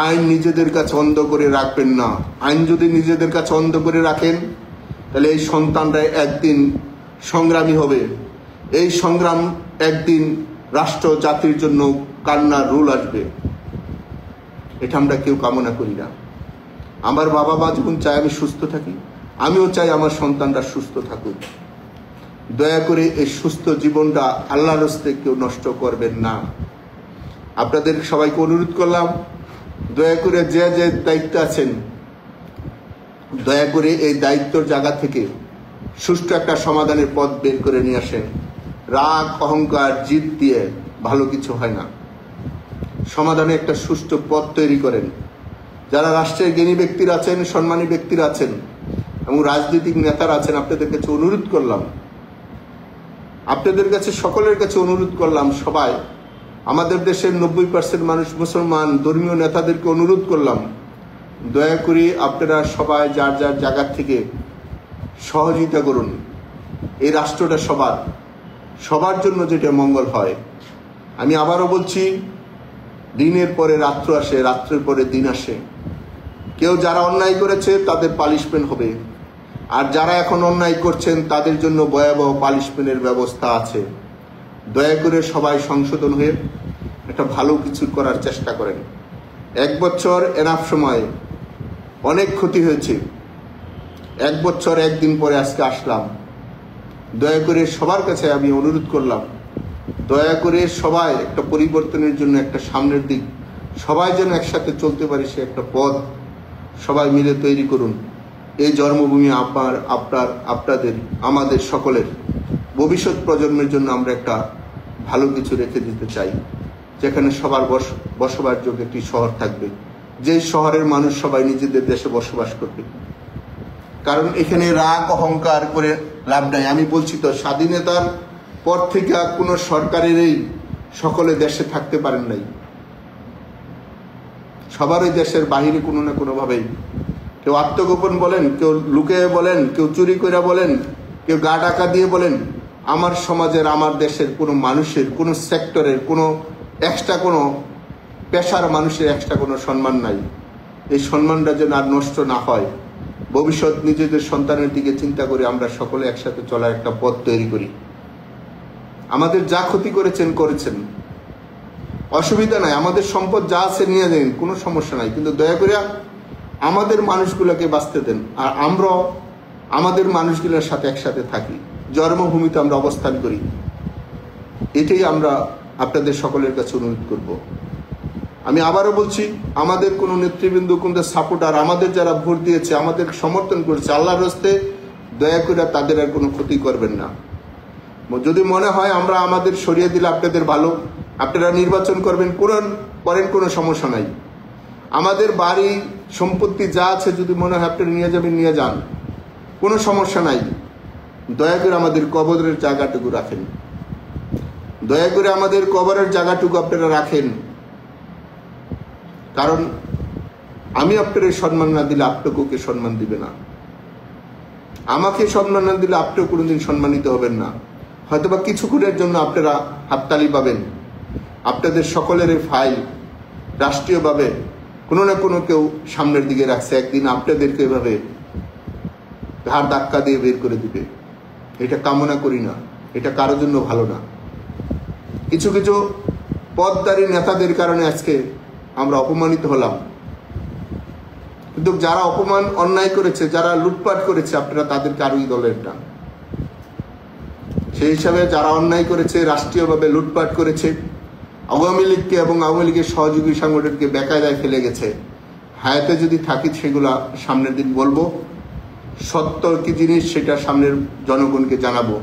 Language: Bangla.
আইন নিজেদের কাছে অন্ধ করে রাখবেন না। আইন যদি নিজেদের কাছে অন্ধ করে রাখেন তাহলে এই সন্তানরা একদিন সংগ্রামী হবে। এই সংগ্রাম একদিন রাষ্ট্র জাতির জন্য কান্নার রোল আসবে। এটা আমরা কেউ কামনা করি না। আমার বাবা মা যখন চায় আমি সুস্থ থাকি, আমিও চাই আমার সন্তানরা সুস্থ থাকুক। দয়া করে এই সুস্থ জীবনটা আল্লাহর হস্তে কেউ নষ্ট করবেন না। আপনাদের সবাইকে অনুরোধ করলাম, দয়া করে যে যে দায়িত্ব আছেন, দয়া করে এই দায়িত্বর জায়গা থেকে সুষ্ঠু একটা সমাধানের পথ বের করে নিয়ে আসেন। রাগ, অহংকার, জিদ দিয়ে ভালো কিছু হয় না। সমাধানে একটা সুষ্ঠু পথ তৈরি করেন। যারা রাষ্ট্রের জ্ঞানী ব্যক্তিরা আছেন, সম্মানী ব্যক্তিরা আছেন এবং রাজনৈতিক নেতারা আছেন, আপনাদের কাছে অনুরোধ করলাম, আপনাদের কাছে সকলের কাছে অনুরোধ করলাম, সবাই আমাদের দেশের 90% মানুষ মুসলমান, ধর্মীয় নেতাদেরকে অনুরোধ করলাম, দয়া করে আপনারা সবাই যার যার জায়গা থেকে সহযোগিতা করুন। এই রাষ্ট্রটা সবার জন্য যেটা মঙ্গল হয়। আমি আবারও বলছি, দিনের পরে রাত্র আসে, রাত্রের পরে দিন আসে। কেউ যারা অন্যায় করেছে তাদের পানিশমেন্ট হবে, আর যারা এখন অন্যায় করছেন তাদের জন্য ভয়াবহ পানিশমেন্টের ব্যবস্থা আছে। দয়া করে সবাই সংশোধন হয়ে একটা ভালো কিছু করার চেষ্টা করেন। 1 বছর এনাফ সময়, অনেক ক্ষতি হয়েছে। 1 বছর 1 দিন পরে আজকে আসলাম। দয়া করে সবার কাছে আমি অনুরোধ করলাম, দয়া করে সবাই একটা পরিবর্তনের জন্য একটা সামনের দিক সবাই যেন একসাথে চলতে পারে, সে একটা পথ সবাই মিলে তৈরি করুন। এই জন্মভূমি আপনাদের আমাদের সকলের ভবিষ্যৎ প্রজন্মের জন্য আমরা একটা ভালো কিছু রেখে দিতে চাই, যেখানে সবার বসবাসযোগ্য একটি শহর থাকবে, যে শহরের মানুষ সবাই নিজেদের দেশে বসবাস করবে। কারণ এখানে রাগ অহংকার করে লাভ নাই। আমি বলছি তো, স্বাধীনতার পর থেকে কোনো সরকারেরই সকলে দেশে থাকতে পারেন নাই। সবারই দেশের বাহিরে কোনো না কোনো ভাবেই, কেউ আত্মগোপন বলেন, কেউ লুকিয়ে বলেন, কেউ চুরি করে বলেন, কেউ গা টাকা দিয়ে বলেন। আমার সমাজের, আমার দেশের কোনো মানুষের, কোনো সেক্টরের, কোনো এক্সট্রা কোনো পেশার মানুষের এক্সট্রা কোনো সম্মান নাই। এই সম্মানটা যেন আর নষ্ট না হয়, ভবিষ্যৎ নিজেদের সন্তানের দিকে চিন্তা করে আমরা সকলে একসাথে চলার একটা পথ তৈরি করি। আমাদের যা ক্ষতি করেছেন, অসুবিধা নাই, আমাদের সম্পদ যা আছে নিয়ে দেন, কোনো সমস্যা নাই, কিন্তু দয়া করে আমাদের মানুষগুলোকে বাঁচতে দেন, আর আমরা আমাদের মানুষগুলোর সাথে একসাথে থাকি, জন্মভূমিতে আমরা অবস্থান করি। এটাই আমরা আপনাদের সকলের কাছে অনুরোধ করব। আমি আবারও বলছি, আমাদের কোনো নেতৃবৃন্দ, কোনো সাপোর্টার, আমাদের যারা ভোট দিয়েছে, আমাদের সমর্থন করেছে, আল্লাহর হস্তে দয়া করে তাদের আর কোনো ক্ষতি করবেন না। যদি মনে হয় আমরা আমাদের সরিয়ে দিলে আপনাদের ভালো, আপনারা নির্বাচন করবেন, করেন, কোনো সমস্যা নাই। আমাদের বাড়ি সম্পত্তি যা আছে যদি মনে হয় আপনারা নিয়ে যাবেন, নিয়ে যান, কোনো সমস্যা নাই। দয়া করে আমাদের কবরের জায়গাটুকু রাখেন, দয়া করে আমাদের কবরের জায়গাটুকু আপনারা রাখেন। কারণ আমি আপনাদের সম্মান না দিলে আপনাকে সম্মান দিবে না, আমাকে সম্মান না দিলে আপনিও কোনোদিন সম্মানিত হবেন না। হয়তোবা কিছুক্ষণের জন্য আপনারা হাততালি পাবেন। আপনাদের সকলের ফাইল রাষ্ট্রীয়ভাবে কোনো না কোনো কেউ সামনের দিকে রাখছে, একদিন আপনাদেরকে এভাবে ঘাড় ধাক্কা দিয়ে বের করে দিবে। এটা কামনা করি না, এটা কারোর জন্য ভালো না। কিছু কিছু পদধারী নেতাদের কারণে আজকে আমরা অপমানিত হলাম, কিন্তু যারা অন্যায় করেছে, যারা লুটপাট করেছে, আপনারা তাদেরকে আরোই দলের না। সেই হিসাবে যারা অন্যায় করেছে, রাষ্ট্রীয়ভাবে লুটপাট করেছে, আওয়ামী লীগকে এবং আওয়ামী লীগের সহযোগী সংগঠনকে বেকায়দায় ফেলে গেছে, হায়াতে যদি থাকি সেগুলা সামনের দিন বলবো। সত্য কি জিনিস সেটা সামনের জনগণকে জানাবো।